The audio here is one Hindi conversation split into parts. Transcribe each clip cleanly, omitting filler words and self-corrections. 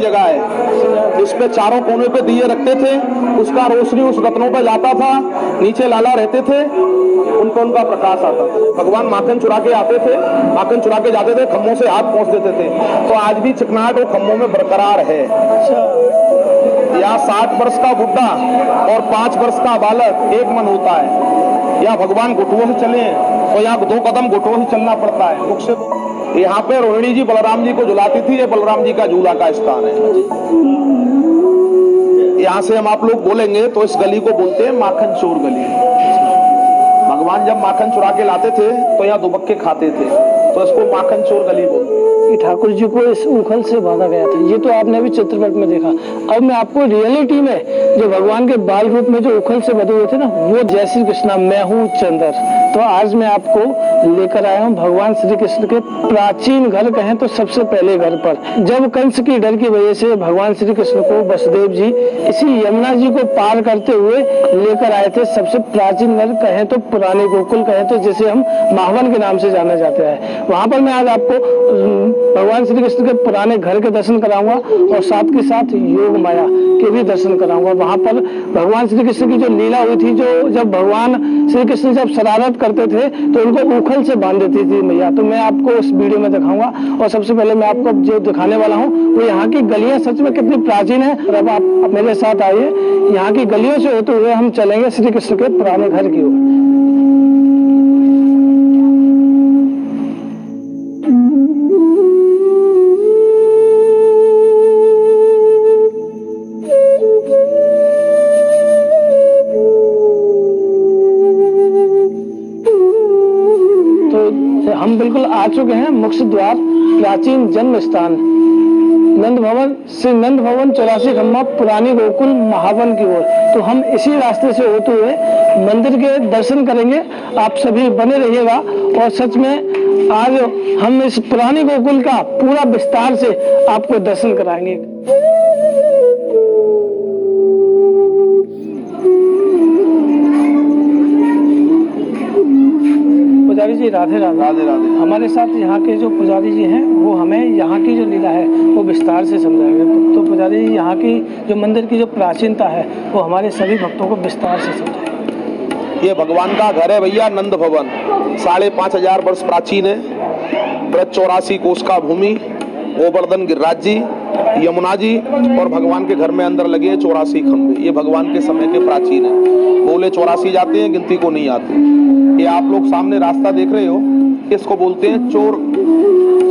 जगह है। इस पे चारों कोने पे दिए रखते थे, उसका रोशनी उस रत्नों पे जाता था, नीचे लाला रहते थे, उन पर उनका प्रकाश आता था। भगवान माखन चुरा के आते थे, माखन चुरा के जाते थे, खम्भों से हाथ पहुंच देते थे। तो आज भी चिकनाहट वो खम्भों में बरकरार है। यहाँ 60 वर्ष का बुढ़ा और 5 वर्ष का बालक एक मन होता है। या भगवान घुटुओं से चले तो यहाँ 2 कदम घुटुओं से चलना पड़ता है, मुख से। यहाँ पे रोहिणी जी बलराम जी को झुलाती थी, ये बलराम जी का झूला का स्थान है। यहाँ से हम आप लोग बोलेंगे तो इस गली को बोलते हैं माखन चोर गली। भगवान जब माखन चुरा के लाते थे तो यहाँ दुबक्के खाते थे, तो इसको माखन चोर गली बोलते हैं। ठाकुर जी को इस उखल से बांधा गया था, ये तो आपने भी चित्रपट में देखा। अब मैं आपको रियलिटी में जो भगवान के बाल रूप में जो उखल से बंधे हुए थे ना, वो जय श्री कृष्णा मैं हूँ चंद्र। तो आज मैं आपको लेकर आया हूँ भगवान श्री कृष्ण के प्राचीन घर, कहें तो सबसे पहले घर पर। जब कंस की डर की वजह से भगवान श्री कृष्ण को वसुदेव जी इसी यमुना जी को पार करते हुए लेकर आए थे सबसे प्राचीन घर, कहें तो पुराने गोकुल, कहें तो जिसे हम माहवन के नाम से जाना जाता है। वहां पर मैं आज आपको भगवान श्री कृष्ण के पुराने घर के दर्शन कराऊंगा और साथ के साथ योग माया के भी दर्शन कराऊंगा। वहां पर भगवान श्री कृष्ण की जो लीला हुई थी, जो जब भगवान श्री कृष्ण जब शरारत करते थे तो उनको उखल से बांध देती थी मैया। तो मैं आपको उस वीडियो में दिखाऊंगा। और सबसे पहले मैं आपको जो दिखाने वाला हूँ वो यहाँ की गलियां सच में कितनी प्राचीन है। और अब आप मेरे साथ आइए, यहाँ की गलियों से होते हुए हम चलेंगे श्री कृष्ण के पुराने घर की ओर। हम बिल्कुल आ चुके हैं मुख्य द्वार, प्राचीन जन्म स्थान नंद भवन, श्री नंद भवन 84 खम्मा पुरानी गोकुल महावन की ओर। तो हम इसी रास्ते से होते हुए मंदिर के दर्शन करेंगे। आप सभी बने रहिएगा। और सच में आज हम इस पुरानी गोकुल का पूरा विस्तार से आपको दर्शन कराएंगे। पुजारी जी राधे राधे। राधे राधे। हमारे साथ यहाँ के जो पुजारी जी हैं वो हमें यहाँ की जो लीला है वो विस्तार से समझाएंगे। तो पुजारी जी यहाँ की जो मंदिर की जो प्राचीनता है वो हमारे सभी भक्तों को विस्तार से समझाएंगे। ये भगवान का घर है भैया, नंद भवन 5,500 वर्ष प्राचीन है। 84 कोस का भूमि, गोवर्धन गिरिराज जी, यमुना जी और भगवान के घर में अंदर लगे 84 खंभे। ये भगवान के समय के प्राचीन है। बोले 84 जाते हैं, गिनती को नहीं आते। ये आप लोग सामने रास्ता देख रहे हो, इसको बोलते हैं चोर,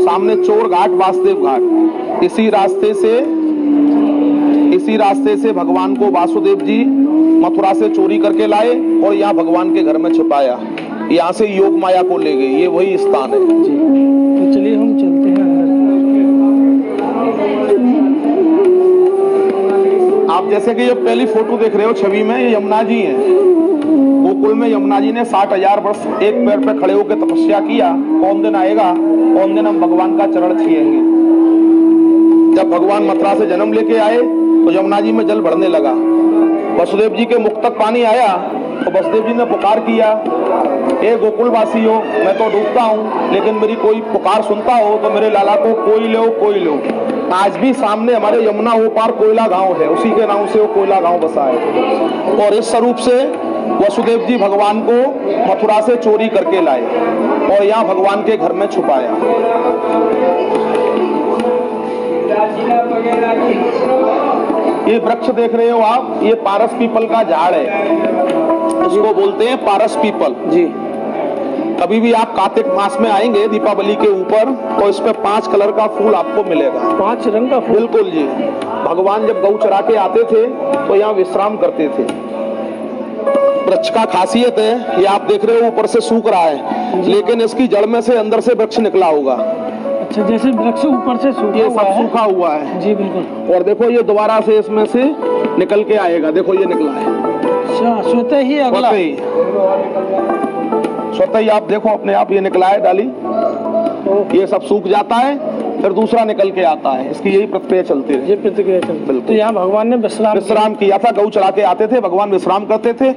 सामने चोर घाट, वासुदेव घाट। इसी रास्ते से भगवान को वासुदेव जी मथुरा से चोरी करके लाए और यहाँ भगवान के घर में छुपाया। यहाँ से योग माया को ले गए। ये वही स्थान है जी। तो चलिए हम चलते हैं अंदर। आप जैसे कि ये पहली फोटो देख रहे हो छवि में, ये यमुना जी हैं। गोकुल में यमुना जी ने 60,000 वर्ष एक पैर पे खड़े होकर तपस्या किया। कौन दिन आएगा, कौन दिन हम भगवान का चरण छुएंगे। जब भगवान मथुरा से जन्म लेके आए तो यमुना जी में जल बढ़ने लगा। वसुदेव जी के मुख तक पानी आया तो वसुदेव जी ने पुकार किया, ए गोकुल वासियों, मैं तो डूबता हूँ, लेकिन मेरी कोई पुकार सुनता हो तो मेरे लाला को कोई लो, कोई लो। आज भी सामने हमारे यमुना हो पार कोयला गांव है, उसी के नाम से वो कोयला गांव बसा है। और इस स्वरूप से वसुदेव जी भगवान को मथुरा से चोरी करके लाए और यहाँ भगवान के घर में छुपाया। ये वृक्ष देख रहे हो आप, ये पारस पीपल का झाड़ है, इसको बोलते हैं पारस पीपल जी। कभी भी आप कार्तिक मास में आएंगे दीपावली के ऊपर तो इस पे 5 कलर का फूल आपको मिलेगा। 5 रंग का फूल? बिल्कुल जी। भगवान जब गौ चरा के आते थे तो यहाँ विश्राम करते थे। वृक्ष का खासियत है, ये आप देख रहे हो ऊपर से सूख रहा है, लेकिन इसकी जड़ में से अंदर से वृक्ष निकला होगा। अच्छा, जैसे वृक्ष ऊपर से ये सब सूखा हुआ है जी। बिल्कुल। और देखो ये दोबारा से इसमें से निकल के आएगा, देखो ये निकला है। अच्छा, स्वतः ही अगला स्वतः ही आप देखो अपने आप ये निकला है डाली। ये सब सूख जाता है, फिर दूसरा निकल के आता है। इसकी यही प्रक्रिया चलती है। ये प्रक्रिया चलती है। तो यहाँ भगवान ने विश्राम किया था। गौ चरा के आते थे, भगवान विश्राम करते थे।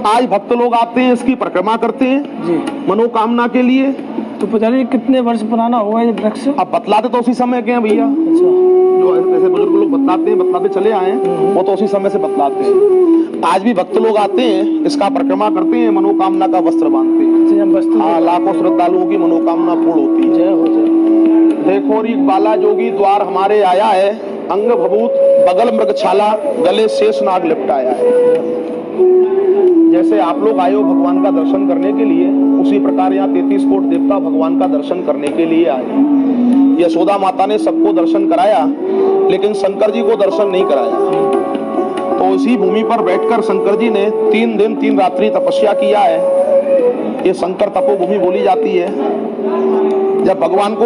आज भक्त लोग आते हैं, इसकी परिक्रमा करते हैं जी, मनोकामना के लिए। तो पुजारी जी कितने वर्ष पुराना हुआ ये वृक्ष? अब बतलाते तो उसी समय के हैं भैया। अच्छा, जो ऐसे बुजुर्ग लोग बतलाते चले आए हैं, वो तो उसी समय से बतलाते हैं। आज भी भक्त लोग आते हैं, इसका परिक्रमा करते हैं, मनोकामना का वस्त्र बांधते हैं। हाँ, लाखों श्रद्धालुओं की मनोकामना पूर्ण होती है। जय हो जय। देखो री बाला जोगी द्वार हमारे आया है, अंग भभूत बगल मृगछाला गले शेष नाग लिपटाया है। जैसे आप लोग आए हो भगवान का दर्शन करने के लिए, उसी प्रकार यहाँ 33 कोट देवता भगवान का दर्शन करने के लिए आए। यशोदा माता ने सबको दर्शन कराया, लेकिन शंकर जी को दर्शन नहीं कराया। तो इसी भूमि पर बैठकर शंकर जी ने 3 दिन 3 रात्रि तपस्या किया है। ये शंकर तपोभूमि बोली जाती है। जब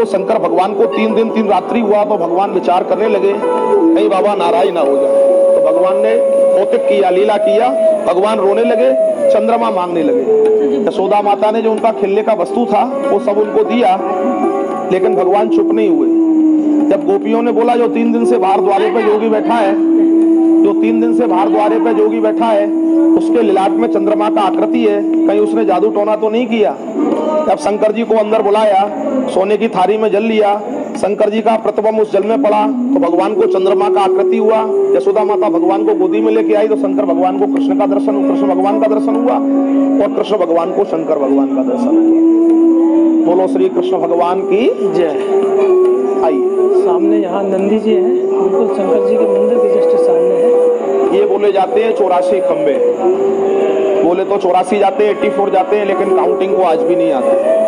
शंकर भगवान को 3 दिन 3 रात्रि हुआ तो भगवान विचार करने लगे, कहीं बाबा नाराज ना हो जाए। तो भगवान ने कौतिक किया, लीला किया, भगवान रोने लगे, चंद्रमा मांगने लगे। यशोदा माता ने जो उनका खिलने का वस्तु था वो सब उनको दिया, लेकिन भगवान चुप नहीं हुए। जब गोपियों ने बोला जो 3 दिन से बाहर द्वारे पे जोगी बैठा है, जो 3 दिन से बाहर द्वारे पे जोगी बैठा है, उसके लिलाट में चंद्रमा का आकृति है, कहीं उसने जादू टोना तो नहीं किया। जब शंकर जी को अंदर बुलाया, सोने की थाली में जल लिया, शंकर जी का प्रतिबिंब उस जल में पड़ा तो भगवान को चंद्रमा का आकृति हुआ। यशोदा माता भगवान को गोदी में लेके आई तो शंकर भगवान को कृष्ण भगवान का दर्शन हुआ, और कृष्ण भगवान को शंकर भगवान का दर्शन हुआ। बोलो श्री कृष्ण भगवान की जय। आइए, सामने यहाँ नंदी जी हैं, बिल्कुल शंकर जी के मंदिर के जस्ट सामने है। ये बोले जाते हैं 84 खंबे। बोले तो 84 जाते हैं, 84 जाते हैं, लेकिन काउंटिंग को आज भी नहीं आते।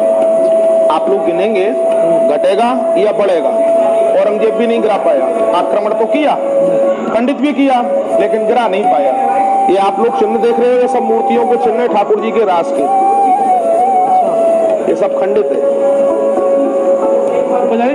आप लोग गिनेंगे, घटेगा या बढ़ेगा। औरंगजेब भी नहीं गिरा पाया, आक्रमण तो किया, खंडित भी किया, लेकिन गिरा नहीं पाया। ये आप लोग चिन्ह देख रहे हो, ये सब मूर्तियों के चिन्ह ठाकुर जी के रास के, ये सब खंडित है।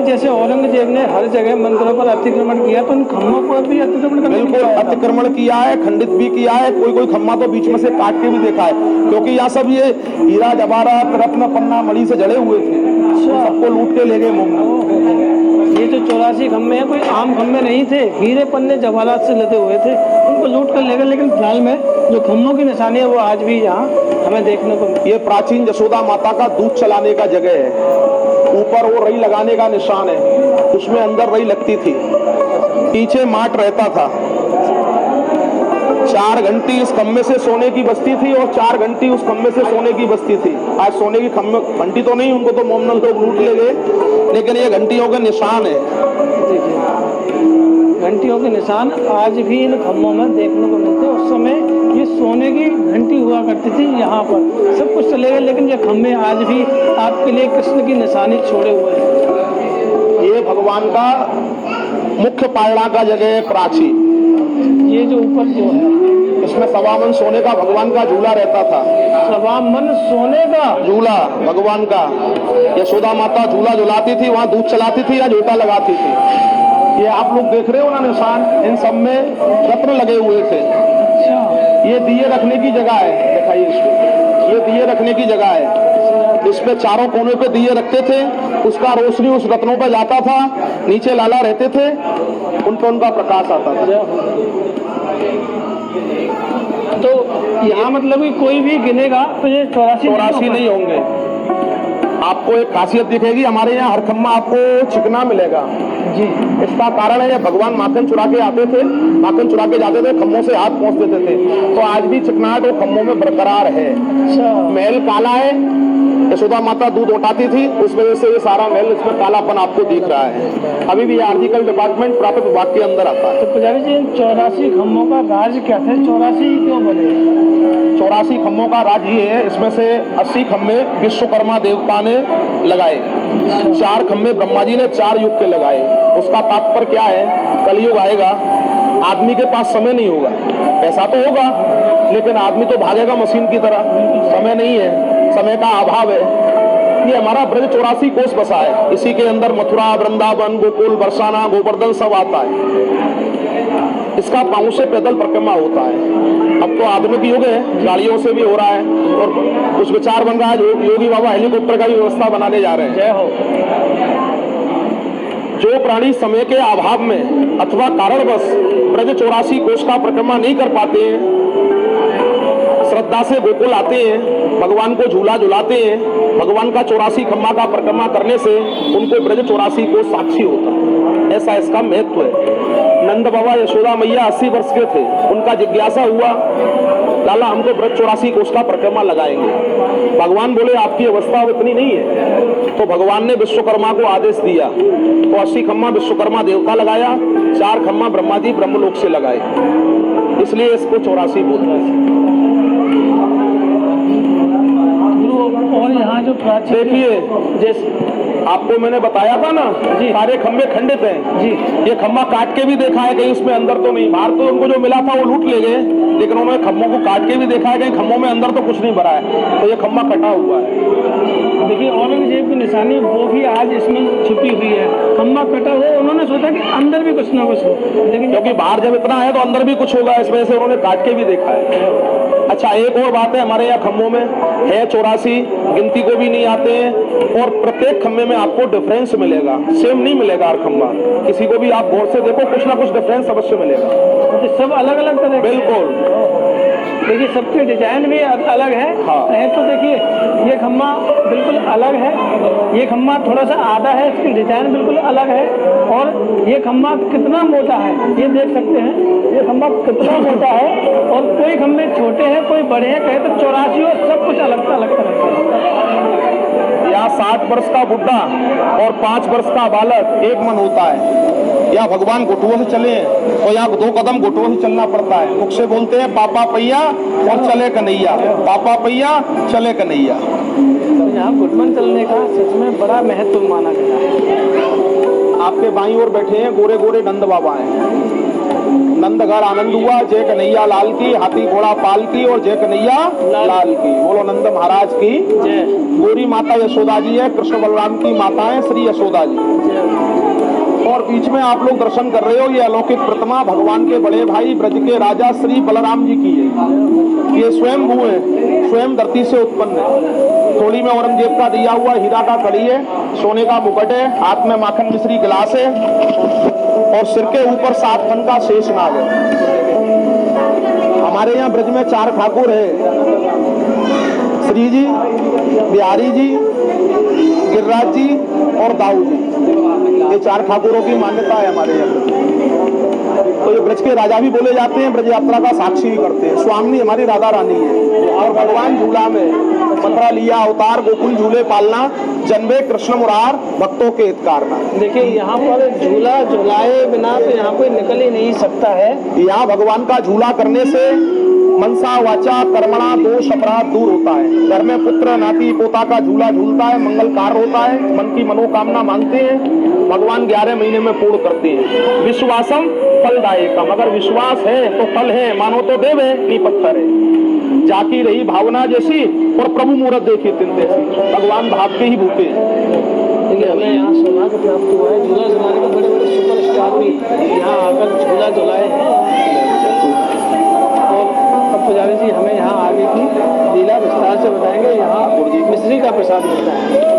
जैसे औरंगजेब ने हर जगह मंदिरों पर अतिक्रमण किया, तो इन खम्भों पर भी अतिक्रमण बिल्कुल अतिक्रमण किया है, खंडित भी किया है। कोई खम्मा तो बीच में से काट के भी देखा है, क्योंकि यहाँ सब ये हीरा जवाहरात रत्न पन्ना मणि से जड़े हुए थे, सबको लूट के ले गए मुंह। ये जो 84 खम्भे हैं, कोई आम खम्भे नहीं थे, हीरे पन्ने जवाहरात से लदे हुए थे, उनको लूट कर ले गए। लेकिन फिलहाल में जो खम्भों की निशानी है वो आज भी यहाँ हमें देखने को। ये प्राचीन यशोदा माता का दूध चलाने का जगह है। ऊपर वो रई लगाने का निशान है, उसमें अंदर रई लगती थी, पीछे माट रहता था। 4 घंटी इस खम्भे से सोने की बस्ती थी और 4 घंटी उस खम्भे से सोने की बस्ती थी। आज सोने की घंटी तो नहीं, उनको तो मोमनल लोग लूट ले गए, लेकिन ये घंटियों के निशान है। घंटियों के निशान आज भी इन खम्भों में देखने को मिलते हैं। उस समय ये सोने की घंटी हुआ करती थी। यहाँ पर सब कुछ चले गए, लेकिन ये खम्भे आज भी आपके लिए कृष्ण की निशानी छोड़े हुए हैं। ये भगवान का मुख्य पालना का जगह है प्राची। ये जो ऊपर जो है, इसमें 1.25 मन सोने का भगवान का झूला रहता था। 1.25 मन सोने का झूला भगवान का। यशोदा माता झूला झुलाती थी, वहां दूध चलाती थी या झूठा लगाती थी। ये आप लोग देख रहे हो ना निशान, इन सब में रत्न लगे हुए थे। ये दिए रखने की जगह है, दिखाइए इसको, ये दिए रखने की जगह है। इसमें चारों कोने पे दिए रखते थे, उसका रोशनी उस रत्नों पे जाता था, नीचे लाला रहते थे, उन पर उनका प्रकाश आता था। तो यहाँ मतलब कि कोई भी गिनेगा तो ये 84 नहीं होंगे। आपको एक खासियत दिखेगी, हमारे यहाँ हर खम्मा आपको चिकना मिलेगा जी। इसका कारण है ये भगवान माखन चुरा के आते थे, माखन चुरा के जाते थे, खम्भों से हाथ पहुंच देते थे, तो आज भी चिकनाहट वो खम्भों में बरकरार है। महल काला है, यशोदा माता दूध उठाती थी, उस वजह से ये सारा महल इसमें कालापन आपको दिख रहा है। अभी भी ये आर्टिकल डिपार्टमेंट प्राप्त विभाग के अंदर आता है। तो पुजारी जी, 84 खम्भों का राज क्या था? 84 क्यों बने? 84 खम्भों का राज ये है, इसमें से 80 खम्भे विश्वकर्मा देवता ने लगाए, 4 खम्भे ब्रह्मा जी ने 4 युग के लगाए। उसका तात्पर्य क्या है? कलयुग आएगा, आदमी के पास समय नहीं होगा, पैसा तो होगा, लेकिन आदमी तो भागेगा मशीन की तरह, समय नहीं है, समय का अभाव है। ये हमारा ब्रज 84 कोस बसा है, इसी के अंदर मथुरा, वृंदावन, गोकुल, बरसाना, गोवर्धन सब आता है। इसका पांव से पैदल परिक्रमा होता है। अब तो आधुनिक युग है, गाड़ियों से भी हो रहा है, और कुछ विचार बन रहा है, योगी बाबा हेलीकॉप्टर का भी व्यवस्था बनाने जा रहे हैं। जय हो। जो प्राणी समय के अभाव में अथवा कारणवश ब्रज 84 कोष का परिक्रमा नहीं कर पाते हैं, श्रद्धा से गोकुल आते हैं, भगवान को झूला झुलाते हैं, भगवान का 84 खम्मा का परिक्रमा करने से उनको ब्रज 84 को साक्षी होता है। ऐसा इसका महत्व है। नंद बाबा यशोदा मैया 80 वर्ष के थे, उनका जिज्ञासा हुआ, लाला हम तो ब्रज 84 कोष का परिक्रमा लगाएंगे। भगवान बोले आपकी अवस्था इतनी नहीं है। तो भगवान ने विश्वकर्मा को आदेश दिया, तो 80 खम्मा विश्वकर्मा देवता लगाया, 4 खम्मा ब्रह्मा जी ब्रह्मलोक से लगाए, इसलिए इसको 84 बोलते हैं। और यहाँ जो प्राचीन देखिए, जैसे आपको मैंने बताया था ना, सारे खम्भे खंडित हैं जी। ये खम्भा काट के भी देखा है, कहीं उसमें अंदर तो नहीं, बाहर तो उनको जो मिला था वो लूट ले गए, लेकिन उन्होंने खम्भों को काट के भी देखा है, कहीं खम्भों में अंदर तो कुछ नहीं भरा है, तो ये खम्भा कटा हुआ है। देखिए औरंगजेब की निशानी वो भी आज इसमें छुपी हुई है। खम्भा कटा हुआ, उन्होंने सोचा कि अंदर भी कुछ ना कुछ हो, लेकिन क्योंकि बाहर जब इतना है तो अंदर भी कुछ होगा, इस वजह से उन्होंने काट के भी देखा है। अच्छा, एक और बात है, हमारे यहाँ खम्भों में है 84, गिनती को भी नहीं आते हैं, और प्रत्येक खम्भे में आपको डिफरेंस मिलेगा, सेम नहीं मिलेगा हर खम्भा, किसी को भी आप गौर से देखो कुछ ना कुछ डिफरेंस अवश्य मिलेगा। तो सब अलग अलग तरह बिल्कुल, देखिए सबके डिजाइन भी अलग है। हाँ। तो देखिए ये खम्भा बिल्कुल अलग है, ये खम्भा थोड़ा सा आधा है, इसकी डिजाइन बिल्कुल अलग है, और ये खम्भा कितना मोटा है ये देख सकते हैं, ये खम्भा कितना मोटा है, और कोई खम्भे छोटे हैं कोई बड़े हैं, कहे तो 84 और सब कुछ अलग अलग तरह का। यहाँ 60 वर्ष का बुढ़ा और 5 वर्ष का बालक एक मन होता है। या भगवान घुटुओं से चले तो यहाँ 2 कदम घुटुओं से चलना पड़ता है। मुख से बोलते हैं पापा पैया और चले कन्हैया, पापा पैया चले कन्हैया। तो यहाँ घुटमन चलने का सच में बड़ा महत्व माना गया है। आपके बाईं ओर बैठे हैं गोरे गोरे नंद बाबा हैं। नंदगढ़ आनंद हुआ, जय कन्हैया लाल की, हाथी घोड़ा पाल की, और जय कन्हैया लाल की। बोलो नंद महाराज की जय। गोरी माता यशोदा जी है, कृष्ण बलराम की माता है श्री यशोदा जी। और बीच में आप लोग दर्शन कर रहे हो, ये अलौकिक प्रतिमा भगवान के बड़े भाई ब्रज के राजा श्री बलराम जी की है। ये स्वयं भू है, स्वयं धरती से उत्पन्न है। थोड़ी में औरंगजेब का दिया हुआ हीरा का कड़ी है, सोने का मुकुट है, हाथ में माखन मिश्री गिलास है, और सिर के ऊपर 7 फन का शेष नाग है। हमारे यहाँ ब्रज में 4 ठाकुर है, श्री जी, बिहारी जी, गिरिराज जी और दाऊ जी। ये 4 ठाकुरों की मान्यता है हमारे यहाँ। तो ये ब्रज के राजा भी बोले जाते हैं, ब्रज यात्रा का साक्षी भी करते हैं। स्वामी हमारी राधा रानी है, और भगवान झूला में मंत्रा लिया अवतार, गोकुल झूले पालना, जन्मे कृष्ण मुरार भक्तों के हितकारना। देखिए यहाँ पर झूला झुलाए बिना तो यहाँ कोई निकल ही नहीं सकता है। यहाँ भगवान का झूला करने से मनसा वाचा कर्मणा दोष अपराध दूर होता है। घर में पुत्र नाती पोता का झूला झूलता है, मंगल कार्य होता है, मन की मनोकामना मांगते हैं, भगवान 11 महीने में पूर्ण करते हैं। विश्वासम फलदायकम, अगर विश्वास है तो फल है, मानो तो देवे नहीं पत्थर है। जाकी रही भावना जैसी और प्रभु मुहूर्त देखी तिन जैसी, भगवान भाव के ही भूखे हैं। देखिए हमें यहाँ सौभाग्य प्राप्त हुआ है, झूला झुलाने में बड़े बड़े सुपरस्टार भी यहाँ आकर झूला झुलाए हैं। और पुजारी जी हमें यहाँ आगे की लीला विस्तार से बताएंगे। यहाँ मिश्री का प्रसाद मिलता है।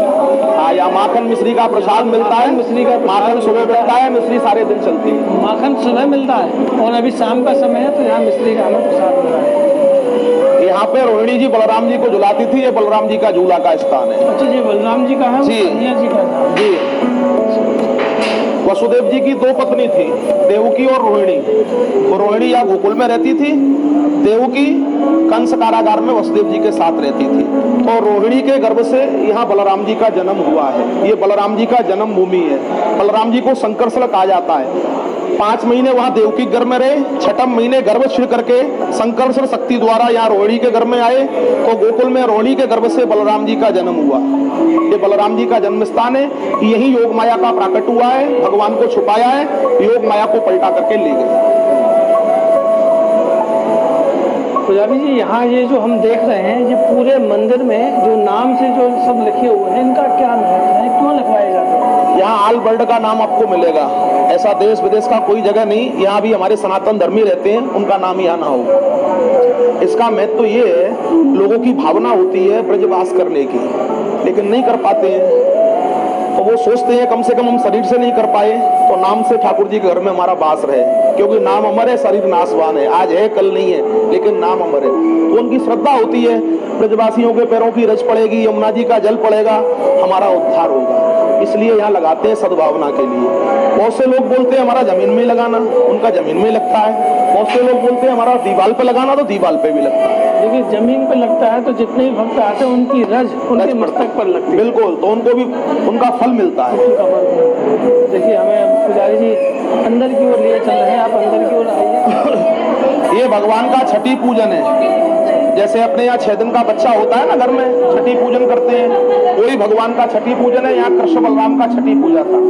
हाँ, यहाँ माखन मिश्री का प्रसाद मिलता है। मिश्री का माखन सुबह मिलता है, मिश्री सारे दिन चलती है। माखन सुबह मिलता है, और अभी शाम का समय है तो यहाँ मिश्री का हमें प्रसाद मिल रहा है। यहाँ पे रोहिणी जी बलराम जी को झुलाती थी, ये बलराम जी का झूला का स्थान है। अच्छा जी, बलराम जी का है, जी। कन्हैया जी का है। जी, वसुदेव जी की 2 पत्नी थी, देवकी और रोहिणी। तो रोहिणी यहाँ गोकुल में रहती थी, देवकी कंस कारागार में वसुदेव जी के साथ रहती थी। तो रोहिणी के गर्भ से यहाँ बलराम जी का जन्म हुआ है। ये बलराम जी का जन्म भूमि है। बलराम जी को संकर्षण कहा जाता है। 5 महीने वहाँ देवकी गर्भ में रहे, 6ठम महीने गर्भ छिड़ करके संकर्षण शक्ति द्वारा यहाँ रोहिणी के गर्भ में आए। तो गोकुल में रोहिणी के गर्भ से बलराम जी का जन्म हुआ। ये बलराम जी का जन्म स्थान है। यही योग माया का प्राकट हुआ है, भगवान को छुपाया है, योग माया को पलटा करके ले गए। पुजारी जी यहाँ ये जो हम देख रहे हैं, ये पूरे मंदिर में जो नाम से जो सब लिखे हुए हैं, इनका क्या महत्व है, क्यों लिखवाए जाते हैं? यहाँ ऑल वर्ल्ड का नाम आपको मिलेगा, ऐसा देश विदेश का कोई जगह नहीं। यहाँ भी हमारे सनातन धर्मी रहते हैं, उनका नाम यहाँ ना हो। इसका महत्व तो ये है, लोगों की भावना होती है ब्रजवास करने की, लेकिन नहीं कर पाते हैं। तो वो सोचते हैं कम से कम हम शरीर से नहीं कर पाए तो नाम से ठाकुर जी के घर में हमारा वास रहे, क्योंकि नाम अमर है, शरीर नाशवान है, आज है कल नहीं है, लेकिन नाम अमर है। तो उनकी श्रद्धा होती है ब्रजवासियों के पैरों की रज पड़ेगी, यमुना जी का जल पड़ेगा, हमारा उद्धार होगा, इसलिए यहाँ लगाते हैं सद्भावना के लिए। बहुत से लोग बोलते हैं हमारा जमीन में लगाना, उनका जमीन में लगता है। बहुत से लोग बोलते हैं हमारा दीवाल पे लगाना, तो दीवाल पे भी लगता है। देखिए जमीन पे लगता है तो जितने भी भक्त आते हैं उनकी रज उनके मस्तक पर लगती है। बिल्कुल, तो उनको भी उनका फल मिलता है। देखिए हमें पुजारी जी अंदर की ओर लिए चल रहे हैं, आप अंदर की ओर आइए। ये भगवान का छठी पूजन है। जैसे अपने यहाँ 6 दिन का बच्चा होता है ना घर में, छठी पूजन करते हैं, वही भगवान का छठी पूजन है। यहाँ कृष्ण बलराम का छठी पूजा था।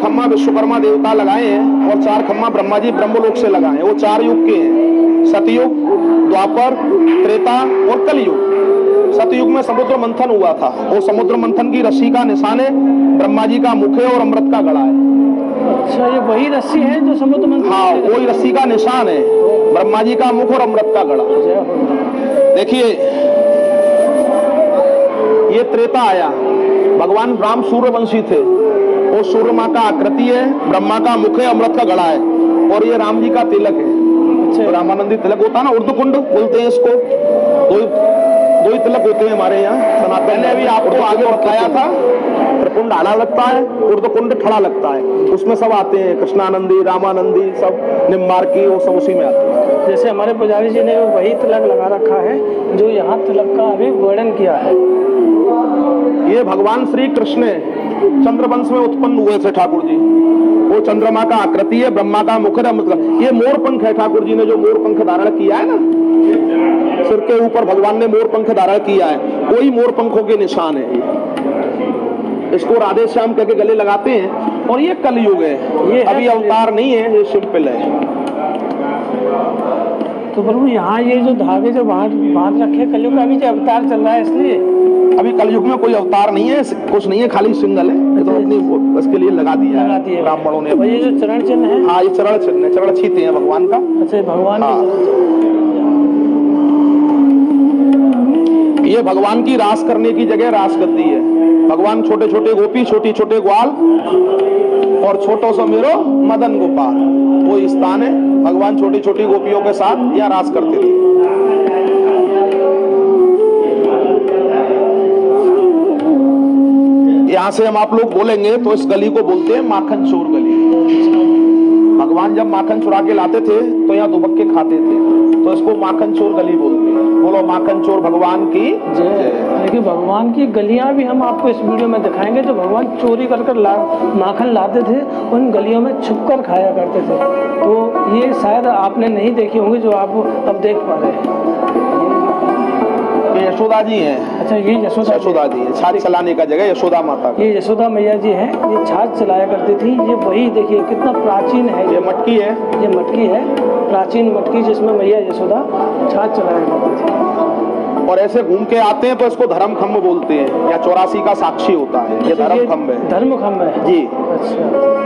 खम्मा विश्वकर्मा देवता लगाए हैं और 4 खम्मा ब्रह्मा जी ब्रह्मलोक से लगाए हैं। वो 4 युग के हैं, सतयुग, द्वापर, त्रेता और कलयुग। सतयुग में समुद्र मंथन हुआ था, वो समुद्र मंथन की रस्सी का निशान है, ब्रह्मा जी का मुख है और अमृत का गड़ा है। अच्छा, ये वही रस्सी है जो समुद्र मंथन? हाँ, वही रस्सी का निशान है, ब्रह्मा जी का मुख और अमृत का गड़ा। देखिए ये त्रेता आया, भगवान राम सूर्यवंशी थे, वो सूर्य माँ का आकृति है, ब्रह्मा का मुख है, अमृत का गड़ा है, और ये राम जी का तिलक है। अच्छा, रामानंदी तिलक होता है ना, उर्दकुंड बोलते हैं इसको। दो ही तिलक होते हैं हमारे यहाँ सनातन। पहले अभी आपको आगे बताया था, त्रिपुंड आड़ा लगता है, उर्दकुंड खड़ा लगता है, उसमें सब आते हैं, कृष्णानंदी, रामानंदी, सब निम्बार्की, वो सब उसी में आते हैं। जैसे हमारे पुजारी जी ने वही तिलक लगा रखा है जो यहाँ तिलक का अभी वर्णन किया है। ये भगवान श्री कृष्ण चंद्रवंश में उत्पन्न हुए थे ठाकुर जी। वो चंद्रमा का आकृति है, ब्रह्मा का मुख है, मतलब ये मोर पंख है। ठाकुर जी ने जो मोर पंख धारण किया है ना, सिर के ऊपर भगवान ने मोर पंख धारण किया है, वही मोर पंखों के निशान है। इसको राधे श्याम कहके गले लगाते हैं। और ये कलयुग है, ये अभी अवतार नहीं है, ये सिंपल है। तो प्रभु यहाँ ये जो धागे जो बांध रखे, कलयुग का अभी जो अवतार चल रहा है, इसलिए अभी कलयुग में कोई अवतार नहीं है, कुछ नहीं है, खाली सिंगल है। तो अपनी इसके लिए लगा दिया है ब्राह्मणों ने। ये जो चरण चिन्ह है, हाँ, ये चरण चिन्ह है, चरण छीते हैं भगवान का। अच्छा, भगवान ये भगवान की रास करने की जगह रास गद्दी है। भगवान छोटे छोटे गोपी, छोटे छोटे ग्वाल और छोटो सो मेरो मदन गोपाल, वो स्थान है। भगवान छोटी छोटी गोपियों के साथ यहाँ रास करते थे। यहाँ से हम आप लोग बोलेंगे तो इस गली को बोलते हैं माखन चोर गली। भगवान जब माखन चुरा के लाते थे तो यहाँ दुबक्के खाते थे, तो इसको माखन चोर गली बोलते हैं। बोलो माखन चोर भगवान की जय। देखिए भगवान की गलियां भी हम आपको इस वीडियो में दिखाएंगे, जो भगवान चोरी कर माखन लाते थे, उन गलियों में छुपकर खाया करते थे। तो ये शायद आपने नहीं देखी होंगी, जो आप अब देख पा रहे हैं। ये यशोदा जी हैं। अच्छा, ये यशोदा जी है, छाछ चलाने का जगह यशोदा माता। ये यशोदा मैया जी हैं, ये छाछ चलाया करती थी। ये वही देखिए कितना प्राचीन है, ये मटकी है, ये मटकी है, प्राचीन मटकी, जिसमें मैया यशोदा छाछ चलाया करती थी। और ऐसे घूम के आते हैं तो इसको धर्म खम्भ बोलते हैं, या 84 का साक्षी होता है। ये धर्म खम्भ है। धर्म खम्भ है जी। अच्छा,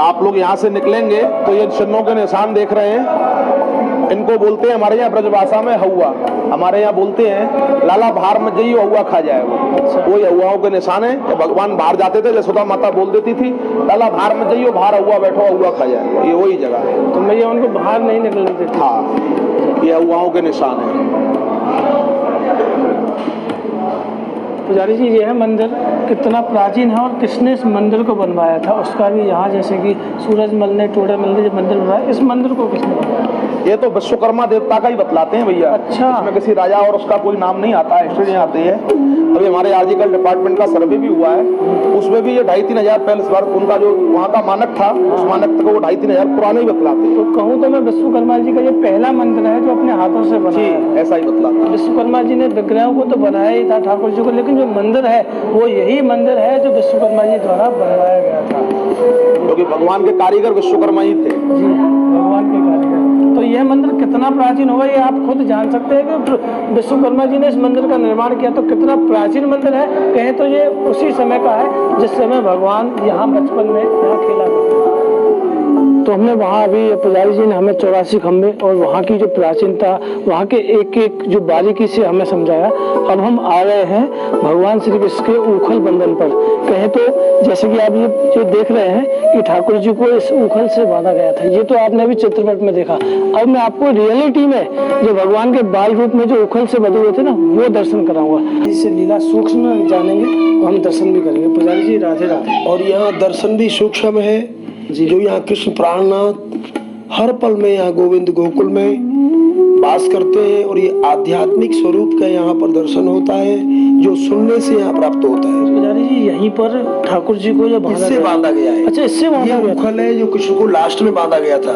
आप लोग यहाँ से निकलेंगे तो ये चिन्हों के निशान देख रहे हैं, इनको बोलते हैं हमारे यहाँ ब्रजभाषा में हौआ। हमारे यहाँ बोलते हैं लाला बाहर में जाइए हौआ खा जाएगा। वही हौआओं के निशान है। भगवान बाहर जाते थे, यशोदा माता बोल देती थी लाला बाहर में जाइए, बाहर हौआ बैठो, हौआ खा जाएगा। ये वही जगह है। तो मैया उनको बाहर नहीं निकलने देती। हाँ, ये हौआओं के निशान है। पुजारी जी, ये है मंदिर, कितना प्राचीन है और किसने इस मंदिर को बनवाया था उसका भी यहाँ, जैसे कि सूरजमल ने, टोडरमल ने जो मंदिर बनवाया, इस मंदिर को किसने बनवाया? ये तो विश्वकर्मा देवता का ही बतलाते हैं भैया। अच्छा, इसमें किसी राजा और उसका कोई नाम नहीं आता है, हिस्ट्री नहीं आती है। अभी हमारे आर्जिकल डिपार्टमेंट का सर्वे भी हुआ है, उसमें भी ये 2500-3000 पहले बार उनका जो वहाँ का मानक था, उस मानक को 2500-3000 पुराने ही बतलाते। तो कहूँ तो मैं विश्वकर्मा जी का ये पहला मंदिर है जो अपने हाथों से बना है। ऐसा ही बतलाता। विश्वकर्मा जी ने विग्रहों को तो बनाया ही था ठाकुर जी को, लेकिन जो मंदिर है वो यही मंदिर है जो विश्वकर्मा जी द्वारा बनवाया गया था, क्योंकि भगवान के कारीगर विश्वकर्मा ही थे। जी, भगवान के कारीगर। तो तो यह मंदिर कितना प्राचीन होगा ये आप खुद जान सकते हैं कि विश्वकर्मा जी ने इस मंदिर का निर्माण किया, तो कितना प्राचीन मंदिर है। कहें तो ये उसी समय का है जिस समय भगवान यहाँ बचपन में यहाँ खेला करते थे। तो हमने वहाँ अभी पुजारी जी ने हमें 84 खंबे और वहाँ की जो प्राचीनता, वहाँ के एक एक जो बारीकी से हमें समझाया। अब हम आ गए हैं भगवान श्री कृष्ण के उखल बंधन पर। कहें तो जैसे कि आप ये जो देख रहे हैं कि ठाकुर जी को इस उखल से बांधा गया था, ये तो आपने अभी चित्रपट में देखा। अब मैं आपको रियलिटी में जो भगवान के बाल रूप में जो उखल से बंधे हुए थे ना, वो दर्शन कराऊंगा। इससे लीला सूक्ष्म जानेंगे और हम दर्शन भी करेंगे। पुजारी जी राधे राधे। और यहाँ दर्शन भी सूक्ष्म है जी। जो यहाँ कृष्ण प्राणनाथ हर पल में यहाँ गोविंद गोकुल में वास करते हैं और ये आध्यात्मिक स्वरूप का यहाँ पर दर्शन होता है जो सुनने से यहाँ प्राप्त होता है। पुजारी जी यहीं पर ठाकुर जी को जो इससे बांधा गया है। अच्छा, इससे बांधा ये गया था। उखल है जो कृष्ण को लास्ट में बांधा गया था।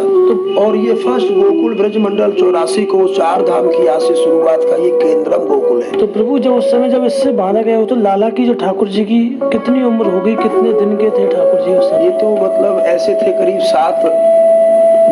और ये फर्स्ट गोकुल ब्रज मंडल 84 को 4 धाम की यहाँ से शुरुआत का ये केंद्रम गोकुल है। तो प्रभु जब उस समय जब इससे बांधा गया हो तो लाला की जो ठाकुर जी की कितनी उम्र हो गई, कितने दिन के थे ठाकुर जी उस समय? ये तो मतलब ऐसे थे करीब 7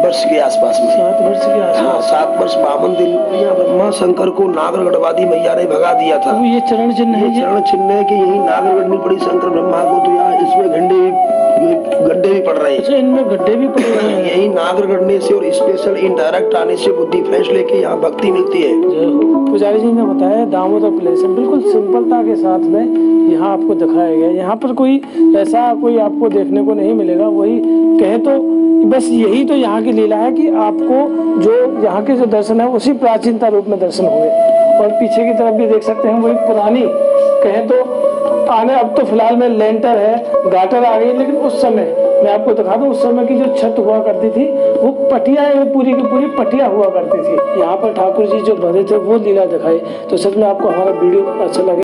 वर्ष के आसपास में। 7 वर्ष के हाँ, आसपास। 7 वर्ष 52 दिन यहाँ ब्रह्मा शंकर को नागरगढ़वादी मैया ने भगा दिया था। प्रभु ये चरण चिन्ह है, ये चरण चिन्ह है कि यही नागर गढ़नी पड़ी शंकर ब्रह्मा को, तो यहाँ इसमें गड्ढे भी पड़ रहे हैं। अच्छा, इनमें गड्ढे भी पड़े हुए हैं। यही नागर गढ़ने से और स्पेशल इनडायरेक्ट आने से बुद्धि फ्रेश लेके यहाँ भक्ति मिलती है। जय हो। पुजारी जी ने बताया दामोदर प्लेस है, बिल्कुल सिंपलता के साथ में यहाँ आपको दिखाया गया। यहाँ पर कोई ऐसा कोई आपको देखने को नहीं मिलेगा। वही कहे तो बस यही तो यहाँ की लीला है कि आपको जो यहाँ के जो दर्शन है उसी प्राचीनता रूप में दर्शन हुए। और पीछे की तरफ भी देख सकते हैं वही पुरानी कहें तो आने, अब तो फिलहाल में लेंटर है, गाटर आ गई, लेकिन उस समय मैं आपको दिखा दूं उस समय की जो छत हुआ करती थी वो पटिया, वो पूरी की पूरी पटिया हुआ करती थी। यहाँ पर ठाकुर जी जो बंधे थे वो लीला दिखाई। तो सच में आपको हमारा वीडियो अच्छा लगे